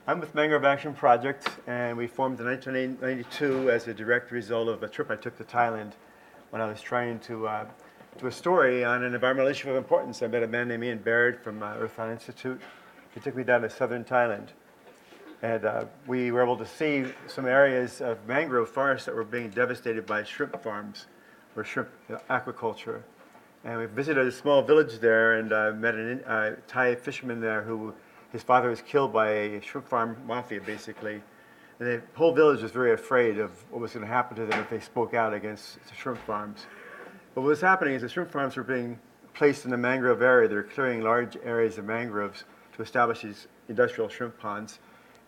I'm with Mangrove Action Project, and we formed in 1992 as a direct result of a trip I took to Thailand when I was trying to do a story on an environmental issue of importance. I met a man named Ian Baird from Earth Island Institute. He took me down to southern Thailand, and we were able to see some areas of mangrove forests that were being devastated by shrimp farms or shrimp aquaculture. And we visited a small village there and met a Thai fisherman there who his father was killed by a shrimp farm mafia, basically. And the whole village was very afraid of what was going to happen to them if they spoke out against the shrimp farms. But what was happening is the shrimp farms were being placed in the mangrove area. They were clearing large areas of mangroves to establish these industrial shrimp ponds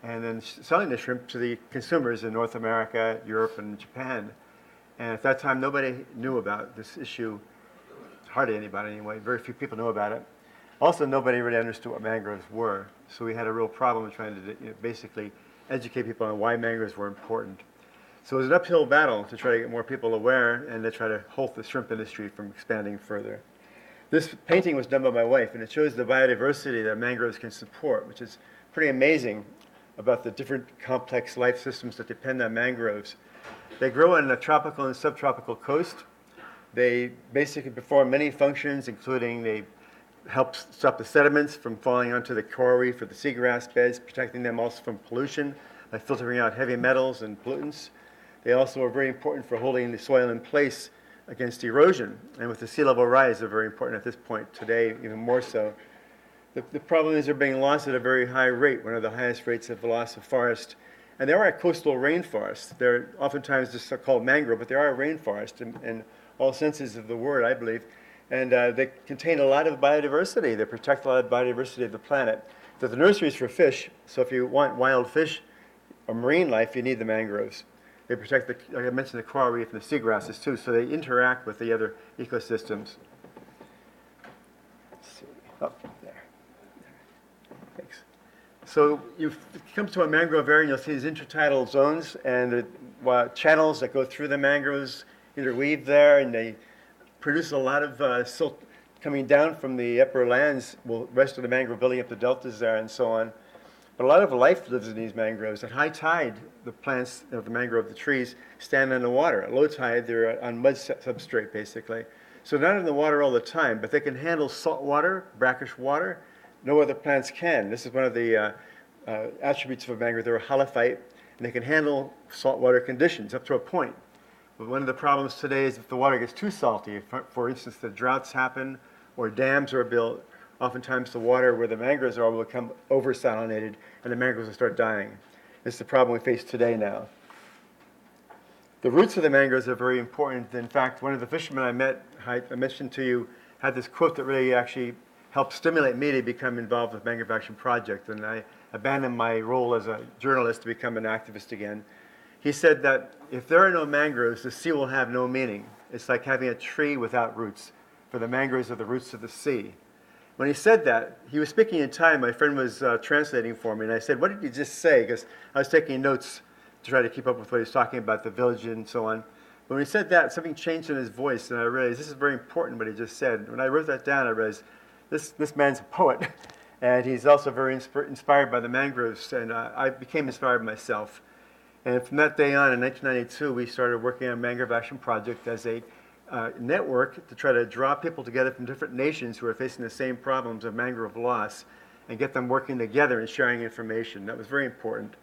and then selling the shrimp to the consumers in North America, Europe, and Japan. And at that time, nobody knew about this issue. Hardly anybody anyway. Very few people knew about it. Also, nobody really understood what mangroves were. So we had a real problem trying to basically educate people on why mangroves were important. So it was an uphill battle to try to get more people aware and to try to halt the shrimp industry from expanding further. This painting was done by my wife, and it shows the biodiversity that mangroves can support, which is pretty amazing about the different complex life systems that depend on mangroves. They grow on the tropical and subtropical coast. They basically perform many functions, including they help stop the sediments from falling onto the coral reef or the seagrass beds, protecting them also from pollution by filtering out heavy metals and pollutants. They also are very important for holding the soil in place against erosion. And with the sea level rise, they're very important at this point today, even more so. The problem is they're being lost at a very high rate, one of the highest rates of loss of forest. And they are a coastal rainforest. They're oftentimes just called mangrove, but they are a rainforest in all senses of the word, I believe. And they contain a lot of biodiversity. They protect a lot of biodiversity of the planet. They're the nurseries for fish, so if you want wild fish or marine life, you need the mangroves. They protect, like I mentioned, the coral reef and the seagrasses too, so they interact with the other ecosystems. Let's see. Oh, there. Thanks. So you come to a mangrove area and you'll see these intertidal zones and the channels that go through the mangroves interweave there, and they produce a lot of silt coming down from the upper lands, well, rest of the mangrove building up the deltas there and so on. But a lot of life lives in these mangroves. At high tide, the plants of the mangrove, the trees, stand in the water. At low tide, they're on mud substrate, basically. So they're not in the water all the time, but they can handle salt water, brackish water. No other plants can. This is one of the attributes of a mangrove. They're a halophyte, and they can handle saltwater conditions up to a point. But one of the problems today is if the water gets too salty, for instance, the droughts happen or dams are built, oftentimes the water where the mangroves are will become over-salinated and the mangroves will start dying. This is the problem we face today now. The roots of the mangroves are very important. In fact, one of the fishermen I met, I mentioned to you, had this quote that really actually helped stimulate me to become involved with Mangrove Action Project, and I abandoned my role as a journalist to become an activist again. He said that if there are no mangroves, the sea will have no meaning. It's like having a tree without roots, for the mangroves are the roots of the sea. When he said that, he was speaking in Thai. My friend was translating for me, and I said, "What did you just say?" Because I was taking notes to try to keep up with what he was talking about, the village and so on. But when he said that, something changed in his voice, and I realized this is very important what he just said. When I wrote that down, I realized this man's a poet, and he's also very inspired by the mangroves, and I became inspired myself. And from that day on, in 1992, we started working on Mangrove Action Project as a network to try to draw people together from different nations who are facing the same problems of mangrove loss and get them working together and sharing information. That was very important.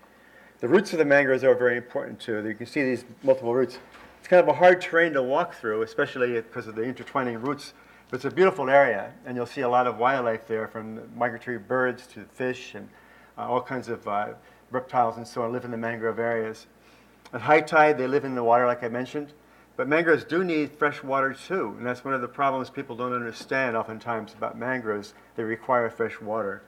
The roots of the mangroves are very important too. You can see these multiple roots. It's kind of a hard terrain to walk through, especially because of the intertwining roots, but it's a beautiful area, and you'll see a lot of wildlife there, from migratory birds to fish and all kinds of reptiles and so on live in the mangrove areas. At high tide, they live in the water, like I mentioned, but mangroves do need fresh water too, and that's one of the problems people don't understand oftentimes about mangroves. They require fresh water,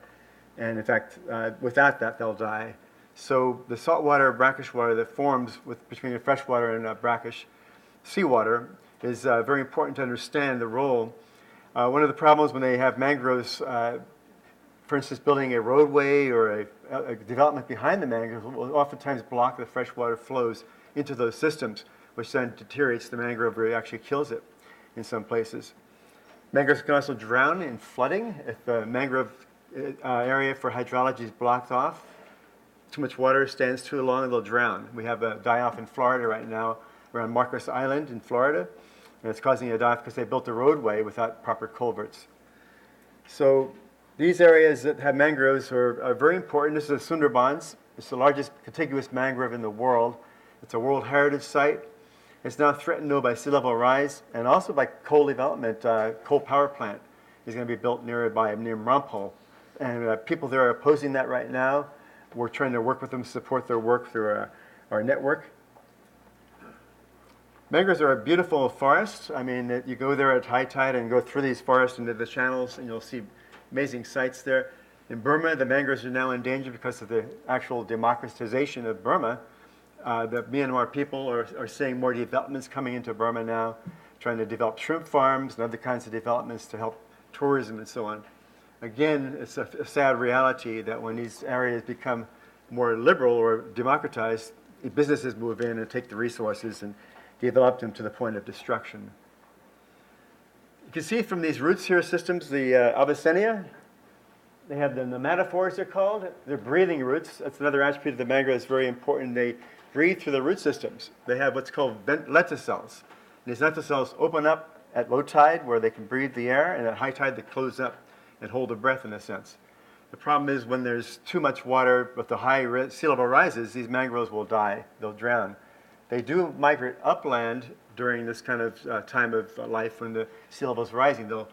and in fact, without that, they'll die. So the saltwater, brackish water that forms between the freshwater and brackish seawater is very important to understand the role. One of the problems when they have mangroves, for instance, building a roadway or a development behind the mangroves will oftentimes block the freshwater flows into those systems, which then deteriorates the mangrove or actually kills it in some places. Mangroves can also drown in flooding if the mangrove area for hydrology is blocked off. too much water stands too long, they'll drown. We have a die-off in Florida right now, around Marcos Island in Florida, and it's causing a die-off because they built a roadway without proper culverts. So these areas that have mangroves are very important. This is the Sundarbans. It's the largest contiguous mangrove in the world. It's a World Heritage Site. It's now threatened, though, by sea level rise and also by coal development. Coal power plant is going to be built near Rampal. And people there are opposing that right now. We're trying to work with them, support their work through our network. Mangroves are a beautiful forest. I mean, you go there at high tide and go through these forests into the channels, and you'll see amazing sights there. In Burma, the mangroves are now endangered because of the actual democratization of Burma. The Myanmar people are seeing more developments coming into Burma now, trying to develop shrimp farms and other kinds of developments to help tourism and so on. Again, it's a sad reality that when these areas become more liberal or democratized, businesses move in and take the resources and develop them to the point of destruction. You can see from these root sewer systems, the Avicennia, they have the nematophores, they're called. They're breathing roots. That's another attribute of the mangrove that's very important. They breathe through the root systems. They have what's called lenticels. These lenticels open up at low tide where they can breathe the air, and at high tide they close up and hold their breath in a sense. The problem is when there's too much water, with the high sea level rises, these mangroves will die. They'll drown. They do migrate upland during this kind of time of life when the sea level is rising. They'll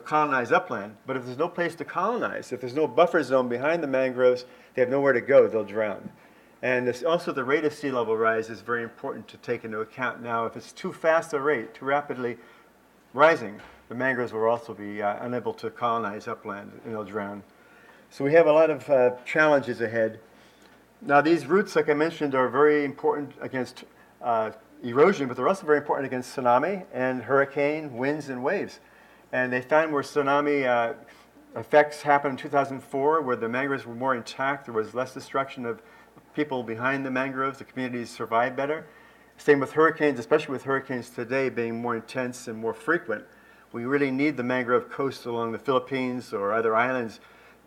colonize upland. But if there's no place to colonize, if there's no buffer zone behind the mangroves, they have nowhere to go, they'll drown. And also the rate of sea level rise is very important to take into account. Now, if it's too fast a rate, too rapidly rising, the mangroves will also be unable to colonize upland and they'll drown. So we have a lot of challenges ahead. Now, these roots, like I mentioned, are very important against erosion, but they're also very important against tsunami and hurricane, winds, and waves. And they found where tsunami effects happened in 2004, where the mangroves were more intact, there was less destruction of people behind the mangroves, the communities survived better. Same with hurricanes, especially with hurricanes today being more intense and more frequent. We really need the mangrove coast along the Philippines or other islands,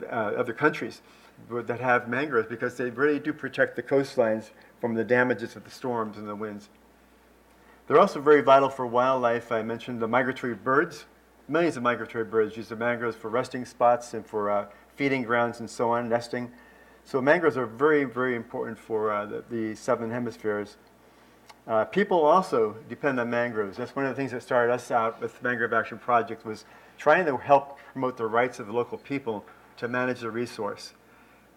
other countries that have mangroves, because they really do protect the coastlines from the damages of the storms and the winds. They're also very vital for wildlife. I mentioned the migratory birds. Millions of migratory birds use the mangroves for resting spots and for feeding grounds and so on, nesting. So mangroves are very, very important for the southern hemispheres. People also depend on mangroves. That's one of the things that started us out with the Mangrove Action Project, was trying to help promote the rights of the local people to manage the resource.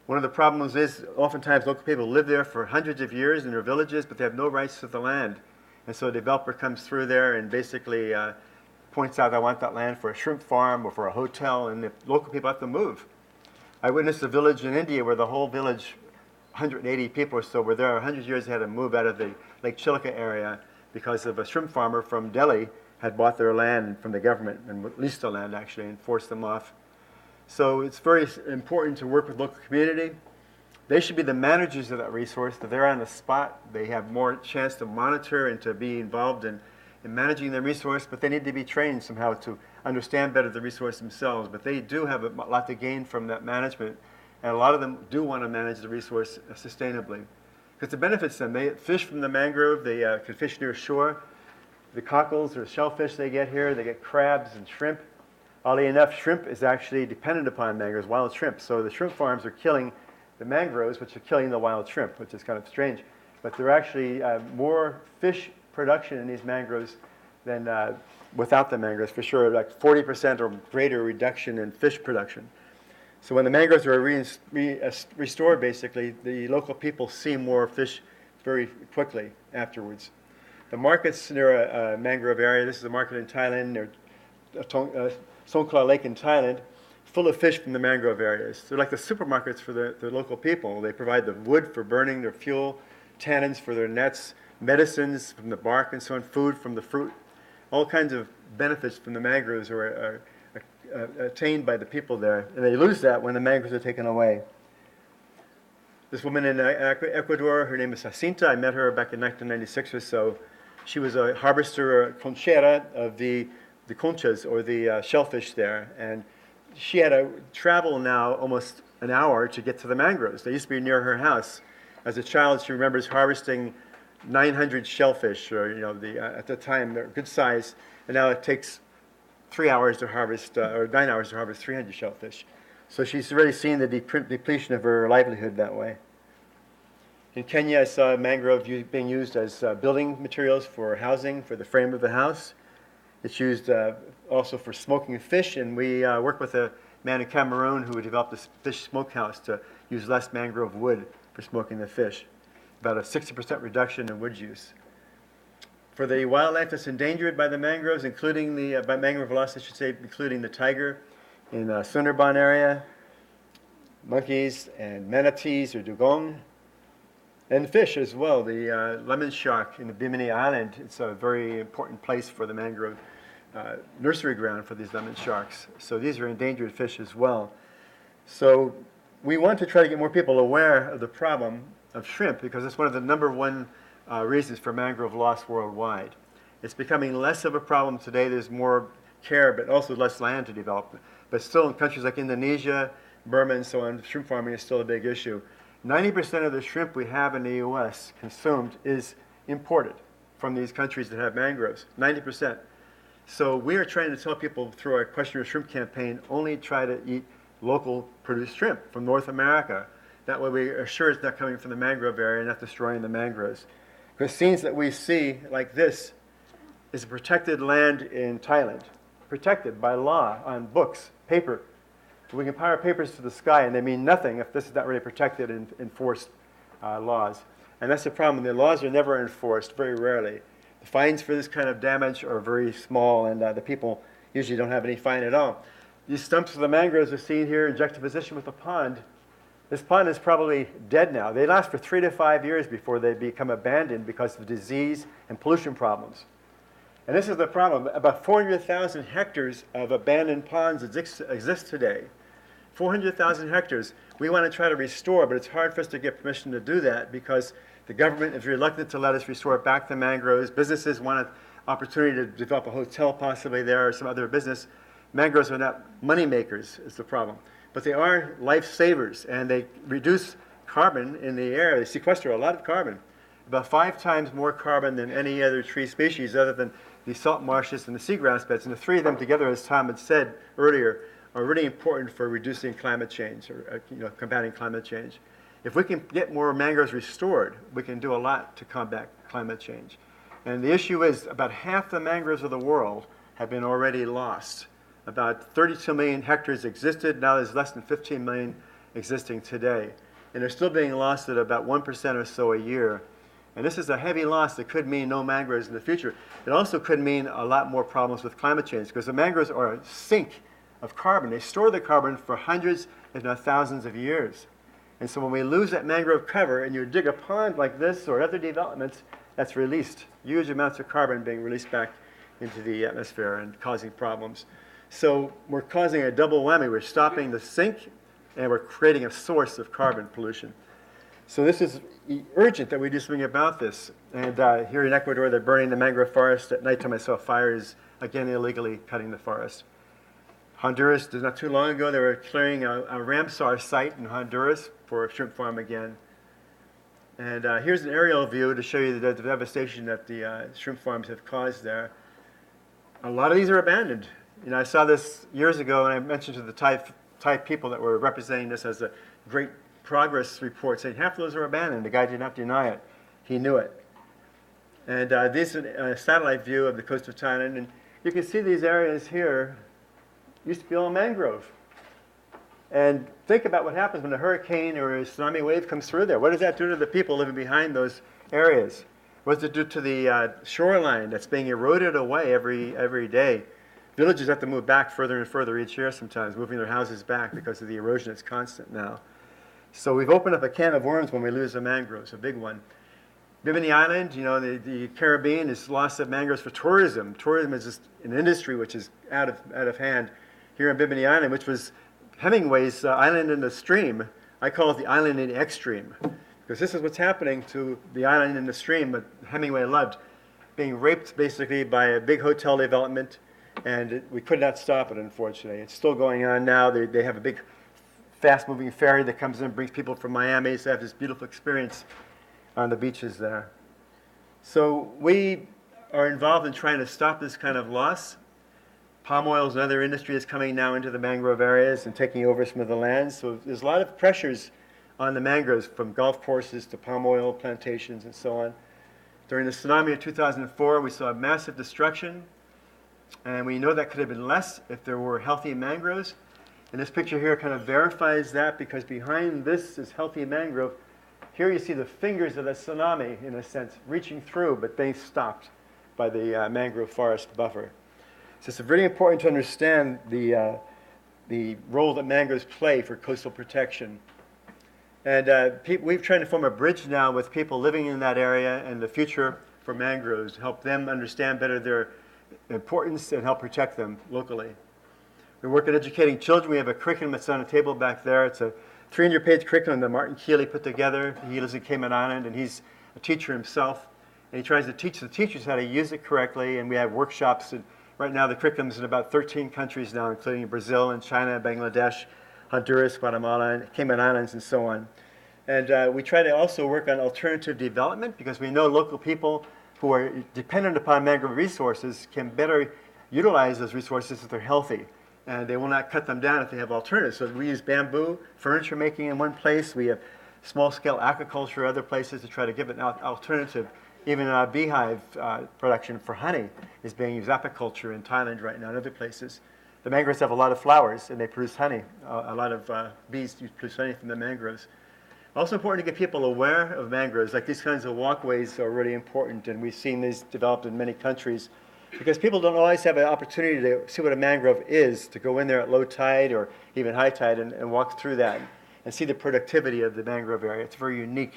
One of the problems is oftentimes local people live there for hundreds of years in their villages, but they have no rights to the land. And so a developer comes through there and basically points out, I want that land for a shrimp farm or for a hotel, and the local people have to move. I witnessed a village in India where the whole village, 180 people or so, were there 100 years. They had to move out of the Lake Chilka area because of a shrimp farmer from Delhi had bought their land from the government, and leased the land actually, and forced them off. So it's very important to work with local community. They should be the managers of that resource. If they're on the spot, they have more chance to monitor and to be involved in managing the resource, but they need to be trained somehow to understand better the resource themselves. But they do have a lot to gain from that management, and a lot of them do want to manage the resource sustainably, because it benefits them. They fish from the mangrove, they can fish near shore. The cockles or shellfish they get here, they get crabs and shrimp. Oddly enough, shrimp is actually dependent upon mangroves, wild shrimp. So the shrimp farms are killing the mangroves, which are killing the wild shrimp, which is kind of strange. But there are actually more fish production in these mangroves than without the mangroves, for sure, like 40% or greater reduction in fish production. So when the mangroves are restored, basically, the local people see more fish very quickly afterwards. The markets near a mangrove area, this is a market in Thailand, near Songkhla Lake in Thailand, full of fish from the mangrove areas. They're like the supermarkets for the local people. They provide the wood for burning their fuel, tannins for their nets, medicines from the bark and so on, food from the fruit. All kinds of benefits from the mangroves are attained by the people there, and they lose that when the mangroves are taken away. This woman in Ecuador, her name is Jacinta. I met her back in 1996 or so. She was a harvester, conchera, of the conchas, or the shellfish there, and she had to travel now almost an hour to get to the mangroves. They used to be near her house. As a child, she remembers harvesting 900 shellfish, or at the time they're good size, and now it takes 3 hours to harvest, or 9 hours to harvest 300 shellfish. So she's already seen the depletion of her livelihood that way. In Kenya, I saw mangrove being used as building materials for housing, for the frame of the house. It's used also for smoking fish, and we work with a man in Cameroon who developed a fish smokehouse to use less mangrove wood for smoking the fish. About a 60% reduction in wood use. For the wildlife that's endangered by the mangroves, by mangrove loss, I should say, including the tiger in the Sundarban area, monkeys and manatees or dugong, and fish as well. The lemon shark in the Bimini Island, it's a very important place for the mangrove nursery ground for these lemon sharks. So these are endangered fish as well. So we want to try to get more people aware of the problem of shrimp because it's one of the number one reasons for mangrove loss worldwide. It's becoming less of a problem today. There's more care, but also less land to develop. But still in countries like Indonesia, Burma, and so on, shrimp farming is still a big issue. 90% of the shrimp we have in the U.S. consumed is imported from these countries that have mangroves, 90%. So we are trying to tell people through our Question Your Shrimp campaign, only try to eat local produced shrimp from North America. That way we are sure it's not coming from the mangrove area and not destroying the mangroves. Because scenes that we see like this is a protected land in Thailand, protected by law on books, paper. We can pile our papers to the sky and they mean nothing if this is not really protected and enforced laws. And that's the problem. The laws are never enforced, very rarely. The fines for this kind of damage are very small and the people usually don't have any fine at all. These stumps of the mangroves are seen here in juxtaposition with a pond. This pond is probably dead now. They last for 3 to 5 years before they become abandoned because of disease and pollution problems. And this is the problem. About 400,000 hectares of abandoned ponds exist today. 400,000 hectares. We want to try to restore, but it's hard for us to get permission to do that because the government is reluctant to let us restore back the mangroves. Businesses want an opportunity to develop a hotel possibly there or some other business. Mangroves are not money makers is the problem. But they are lifesavers, and they reduce carbon in the air. They sequester a lot of carbon, about 5 times more carbon than any other tree species other than the salt marshes and the seagrass beds. And the three of them together, as Tom had said earlier, are really important for reducing climate change or combating climate change. If we can get more mangroves restored, we can do a lot to combat climate change. And the issue is about half the mangroves of the world have been already lost. About 32 million hectares existed. Now there's less than 15 million existing today. And they're still being lost at about 1% or so a year. And this is a heavy loss that could mean no mangroves in the future. It also could mean a lot more problems with climate change because the mangroves are a sink of carbon. They store the carbon for hundreds, if not thousands of years. And so when we lose that mangrove cover and you dig a pond like this or other developments, that's released. Huge amounts of carbon being released back into the atmosphere and causing problems. So we're causing a double whammy. We're stopping the sink and we're creating a source of carbon pollution. So this is urgent that we do something about this. And here in Ecuador, they're burning the mangrove forest. At nighttime, I saw fires, again, illegally cutting the forest. Honduras, not too long ago, they were clearing a Ramsar site in Honduras for a shrimp farm again. And here's an aerial view to show you the devastation that the shrimp farms have caused there. A lot of these are abandoned. I saw this years ago, and I mentioned to the Thai people that were representing this as a great progress report, saying half of those are abandoned. The guy did not deny it. He knew it. And this is a satellite view of the coast of Thailand, and you can see these areas here used to be all mangrove. And think about what happens when a hurricane or a tsunami wave comes through there. What does that do to the people living behind those areas? What does it do to the shoreline that's being eroded away every day? Villages have to move back further and further each year sometimes, moving their houses back because of the erosion. It's constant now. So we've opened up a can of worms when we lose the mangroves, a big one. Bimini Island, the Caribbean is loss of mangroves for tourism. Tourism is just an industry which is out of hand. Here in Bimini Island, which was Hemingway's island in the stream, I call it the island in the extreme. Because this is what's happening to the island in the stream that Hemingway loved. Being raped basically by a big hotel development. And we could not stop it, unfortunately. It's still going on now. They have a big fast-moving ferry that comes in and brings people from Miami to have this beautiful experience on the beaches there. So we are involved in trying to stop this kind of loss. Palm oil is another industry that's coming now into the mangrove areas and taking over some of the land. So there's a lot of pressures on the mangroves, from golf courses to palm oil plantations and so on. During the tsunami of 2004, we saw massive destruction, and we know that could have been less if there were healthy mangroves. And this picture here kind of verifies that, because behind this is healthy mangrove. Here you see the fingers of the tsunami, in a sense, reaching through, but being stopped by the mangrove forest buffer. So it's really important to understand the role that mangroves play for coastal protection. And we've tried to form a bridge now with people living in that area and the future for mangroves, to help them understand better their importance and help protect them locally. We work at educating children. We have a curriculum that's on a table back there. It's a 300-page curriculum that Martin Keeley put together. He lives in Cayman Island, and he's a teacher himself. And he tries to teach the teachers how to use it correctly, and we have workshops. And right now the curriculum's in about 13 countries now, including Brazil and China, Bangladesh, Honduras, Guatemala, and Cayman Islands, and so on. And we try to also work on alternative development, because we know local people who are dependent upon mangrove resources can better utilize those resources if they're healthy. And they will not cut them down if they have alternatives. So we use bamboo, furniture making in one place. We have small-scale aquaculture other places to try to give it an alternative. Even beehive production for honey is being used, apiculture in Thailand right now and other places. The mangroves have a lot of flowers, and they produce honey. A lot of bees produce honey from the mangroves. Also important to get people aware of mangroves. Like these kinds of walkways are really important, and we've seen these developed in many countries, because people don't always have an opportunity to see what a mangrove is, to go in there at low tide or even high tide and walk through that and see the productivity of the mangrove area. It's very unique.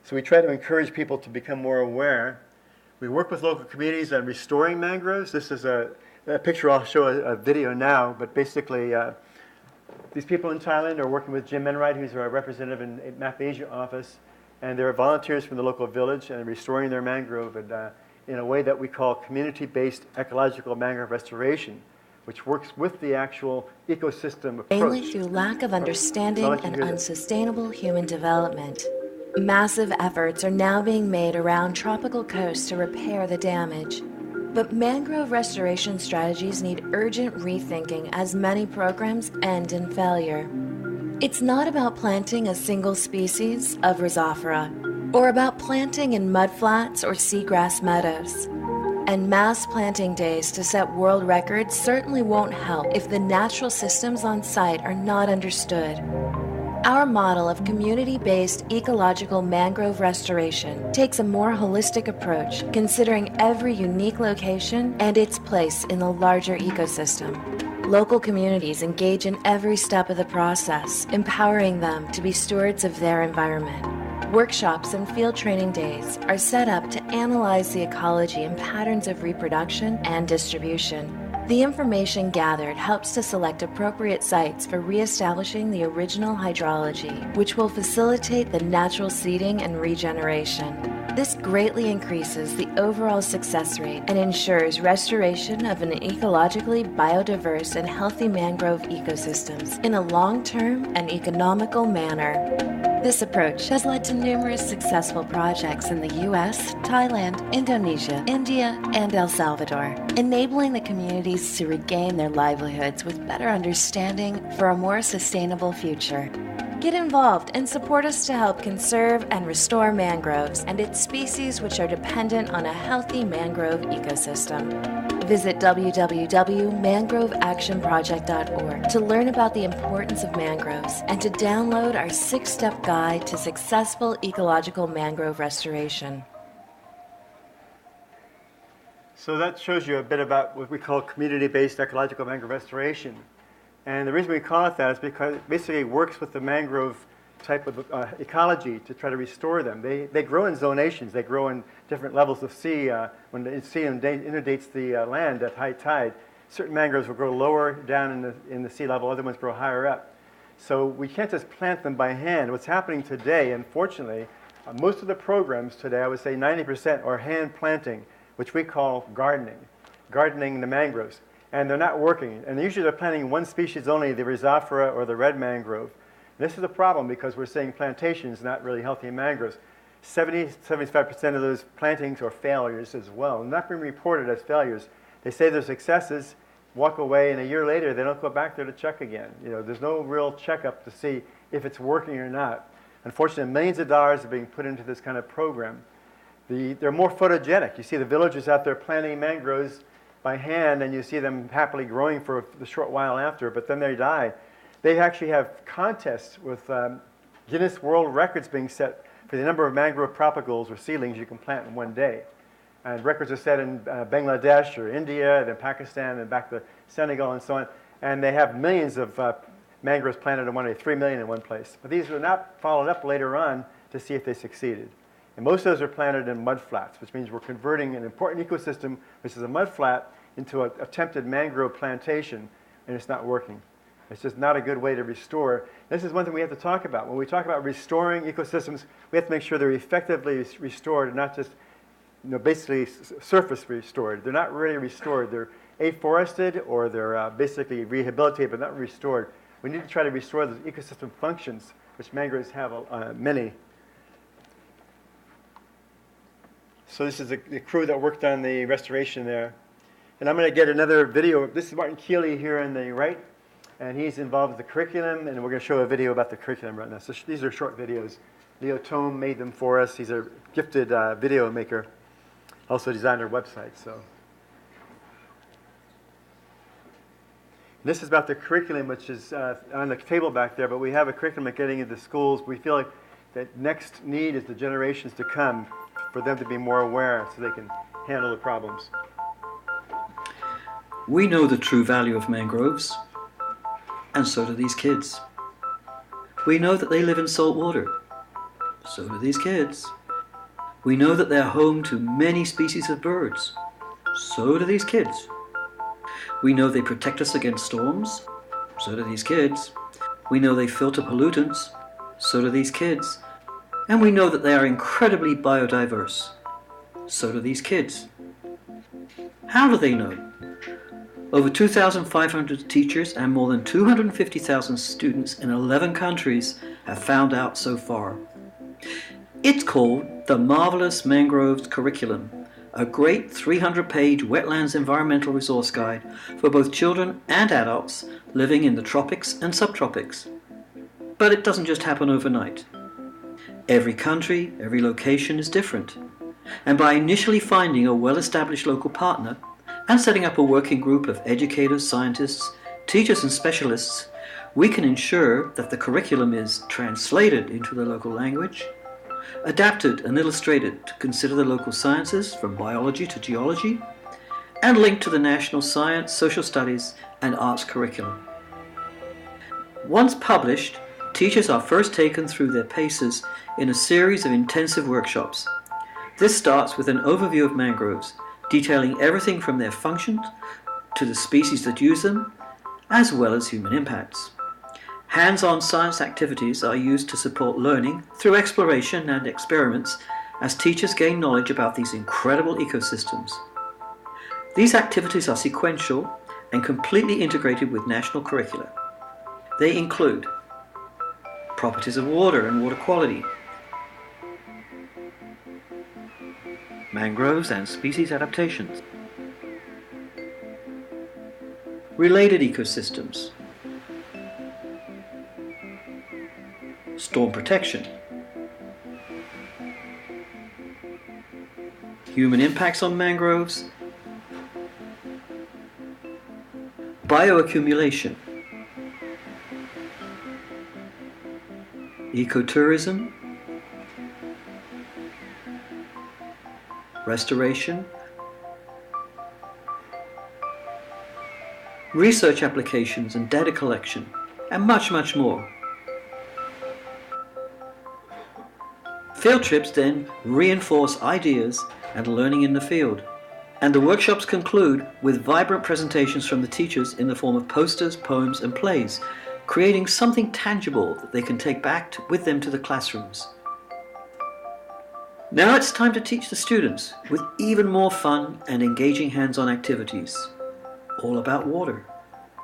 So we try to encourage people to become more aware. We work with local communities on restoring mangroves. This is a picture. I'll show a video now, but basically these people in Thailand are working with Jim Enright, who's our representative in MAP Asia office, and they're volunteers from the local village and restoring their mangrove in a way that we call community-based ecological mangrove restoration, which works with the actual ecosystem approach. Mainly through lack of understanding and unsustainable human development. Massive efforts are now being made around tropical coasts to repair the damage. But mangrove restoration strategies need urgent rethinking, as many programs end in failure. It's not about planting a single species of Rhizophora, or about planting in mudflats or seagrass meadows. And mass planting days to set world records certainly won't help if the natural systems on site are not understood. Our model of community-based ecological mangrove restoration takes a more holistic approach, considering every unique location and its place in the larger ecosystem. Local communities engage in every step of the process, empowering them to be stewards of their environment. Workshops and field training days are set up to analyze the ecology and patterns of reproduction and distribution. The information gathered helps to select appropriate sites for reestablishing the original hydrology, which will facilitate the natural seeding and regeneration. This greatly increases the overall success rate and ensures restoration of an ecologically biodiverse and healthy mangrove ecosystems in a long-term and economical manner. This approach has led to numerous successful projects in the U.S., Thailand, Indonesia, India, and El Salvador, enabling the communities to regain their livelihoods with better understanding for a more sustainable future. Get involved and support us to help conserve and restore mangroves and its species which are dependent on a healthy mangrove ecosystem. Visit www.mangroveactionproject.org to learn about the importance of mangroves and to download our 6-step guide to successful ecological mangrove restoration. So that shows you a bit about what we call community-based ecological mangrove restoration. And the reason we call it that is because it basically works with the mangrove type of ecology to try to restore them. They grow in zonations. They grow in different levels of sea. When the sea inundates the land at high tide, certain mangroves will grow lower down in the sea level, other ones grow higher up. So we can't just plant them by hand. What's happening today, unfortunately, most of the programs today, I would say 90% are hand planting, which we call gardening the mangroves. And they're not working. And usually they're planting one species only, the Rhizophora or the red mangrove. This is a problem because we're seeing plantations not really healthy in mangroves. 75% of those plantings are failures as well, not being reported as failures. They say they're successes, walk away, and a year later they don't go back there to check again. There's no real checkup to see if it's working or not. Unfortunately, millions of dollars are being put into this kind of program. They're more photogenic. You see the villagers out there planting mangroves by hand, and you see them happily growing for a short while after, but then they die. They actually have contests with Guinness World Records being set for the number of mangrove tropicals or seedlings you can plant in one day. And records are set in Bangladesh or India, then Pakistan, and back to Senegal and so on. And they have millions of mangroves planted in one day, 3 million in one place. But these were not followed up later on to see if they succeeded. And most of those are planted in mud flats, which means we're converting an important ecosystem, which is a mud flat, into an attempted mangrove plantation, and it's not working. It's just not a good way to restore. This is one thing we have to talk about. When we talk about restoring ecosystems, we have to make sure they're effectively restored and not just basically surface restored. They're not really restored. They're afforested or they're basically rehabilitated but not restored. We need to try to restore those ecosystem functions, which mangroves have many. So this is the crew that worked on the restoration there. And I'm going to get another video. This is Martin Keeley here on the right. And he's involved with the curriculum, and we're going to show a video about the curriculum right now. So these are short videos. Leo Tome made them for us. He's a gifted video maker. Also designed our website. So this is about the curriculum, which is on the table back there. But we have a curriculum getting into schools. We feel like the next need is the generations to come for them to be more aware so they can handle the problems. We know the true value of mangroves. And so do these kids. We know that they live in salt water. So do these kids. We know that they're home to many species of birds. So do these kids. We know they protect us against storms. So do these kids. We know they filter pollutants. So do these kids. And we know that they are incredibly biodiverse. So do these kids. How do they know? Over 2,500 teachers and more than 250,000 students in 11 countries have found out so far. It's called the Marvelous Mangroves Curriculum, a great 300-page wetlands environmental resource guide for both children and adults living in the tropics and subtropics. But it doesn't just happen overnight. Every country, every location is different. And by initially finding a well-established local partner, and setting up a working group of educators, scientists, teachers and specialists, we can ensure that the curriculum is translated into the local language, adapted and illustrated to consider the local sciences from biology to geology, and linked to the national science, social studies and arts curriculum. Once published, teachers are first taken through their paces in a series of intensive workshops. This starts with an overview of mangroves, detailing everything from their function to the species that use them, as well as human impacts. Hands-on science activities are used to support learning through exploration and experiments as teachers gain knowledge about these incredible ecosystems. These activities are sequential and completely integrated with national curricula. They include properties of water and water quality, mangroves and species adaptations, related ecosystems, storm protection, human impacts on mangroves, bioaccumulation, ecotourism, restoration, research applications and data collection, and much, much more. Field trips then reinforce ideas and learning in the field, and the workshops conclude with vibrant presentations from the teachers in the form of posters, poems, and plays, creating something tangible that they can take back with them to the classrooms. Now it's time to teach the students with even more fun and engaging hands-on activities, all about water,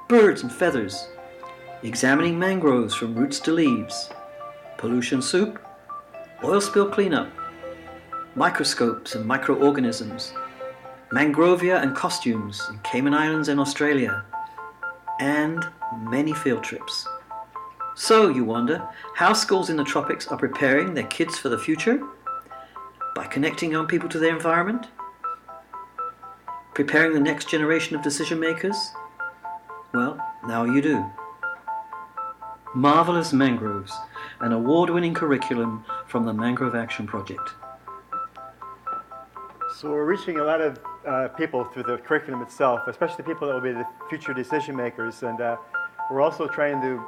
birds and feathers, examining mangroves from roots to leaves, pollution soup, oil spill cleanup, microscopes and microorganisms, mangrovia and costumes in Cayman Islands and Australia, and many field trips. So, you wonder, how schools in the tropics are preparing their kids for the future? By connecting young people to their environment? Preparing the next generation of decision makers? Well, now you do. Marvelous Mangroves, an award-winning curriculum from the Mangrove Action Project. So we're reaching a lot of people through the curriculum itself, especially people that will be the future decision makers. And we're also trying to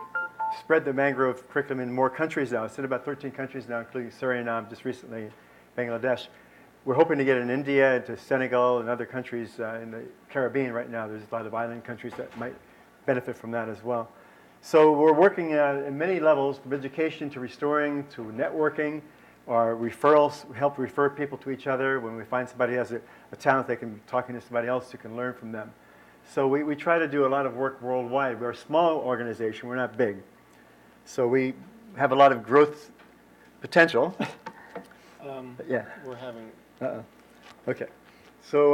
spread the mangrove curriculum in more countries now. It's in about 13 countries now, including Suriname, just recently, Bangladesh. We're hoping to get in India, into Senegal, and other countries in the Caribbean right now. There's a lot of island countries that might benefit from that as well. So we're working in many levels, from education to restoring to networking. Our referrals, we help refer people to each other. When we find somebody who has a talent, they can be talking to somebody else who can learn from them. So we try to do a lot of work worldwide. We're a small organization, we're not big. So we have a lot of growth potential. Yeah. We're having. Okay. So.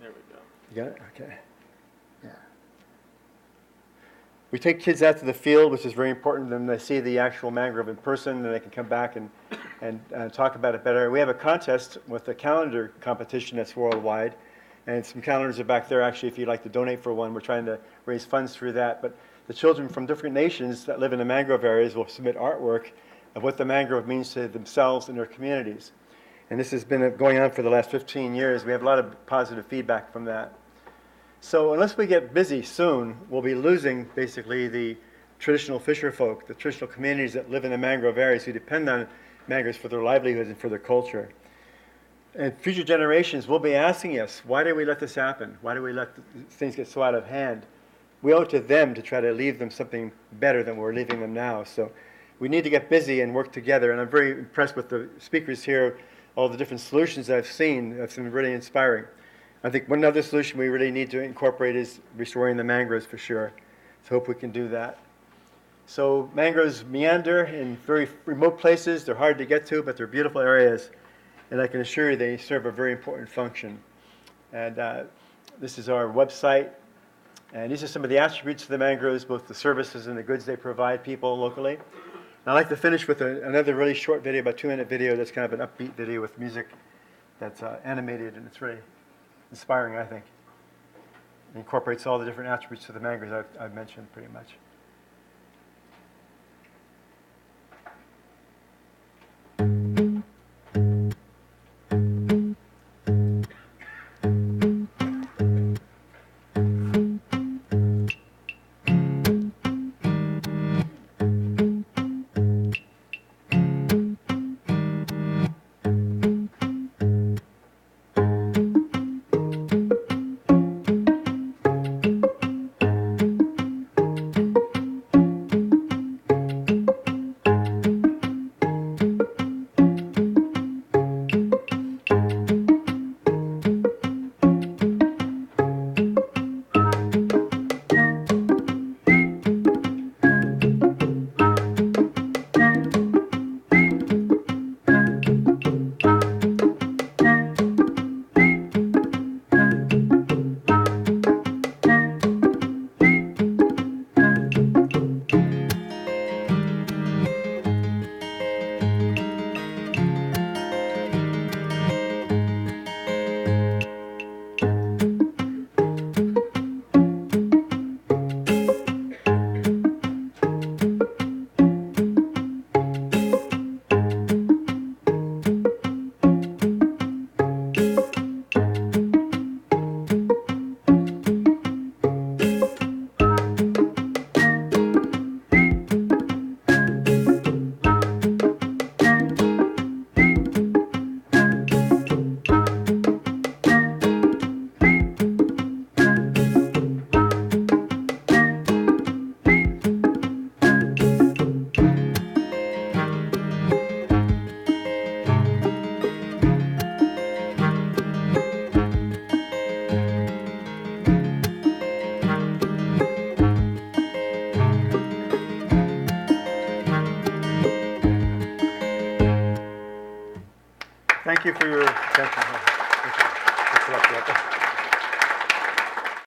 There we go. You got it? Okay. Yeah. We take kids out to the field, which is very important. Then they see the actual mangrove in person, and they can come back and talk about it better. We have a contest with a calendar competition that's worldwide, and some calendars are back there actually if you'd like to donate for one. We're trying to raise funds through that. But the children from different nations that live in the mangrove areas will submit artwork of what the mangrove means to themselves and their communities. And this has been going on for the last 15 years. We have a lot of positive feedback from that. So unless we get busy soon, we'll be losing basically the traditional fisher folk, the traditional communities that live in the mangrove areas who depend on mangroves for their livelihoods and for their culture. And future generations will be asking us, why did we let this happen? Why did we let things get so out of hand? We owe it to them to try to leave them something better than we're leaving them now. So we need to get busy and work together. And I'm very impressed with the speakers here, all the different solutions I've seen. That's been really inspiring. I think one other solution we really need to incorporate is restoring the mangroves for sure. So hope we can do that. So mangroves meander in very remote places. They're hard to get to, but they're beautiful areas. And I can assure you they serve a very important function. And this is our website. And these are some of the attributes of the mangroves, both the services and the goods they provide people locally. And I'd like to finish with another really short video, about 2-minute video that's kind of an upbeat video with music that's animated, and it's really inspiring, I think. It incorporates all the different attributes of the mangroves I've mentioned pretty much. Thank you for your attention. Thank you. Thanks a lot, Walter.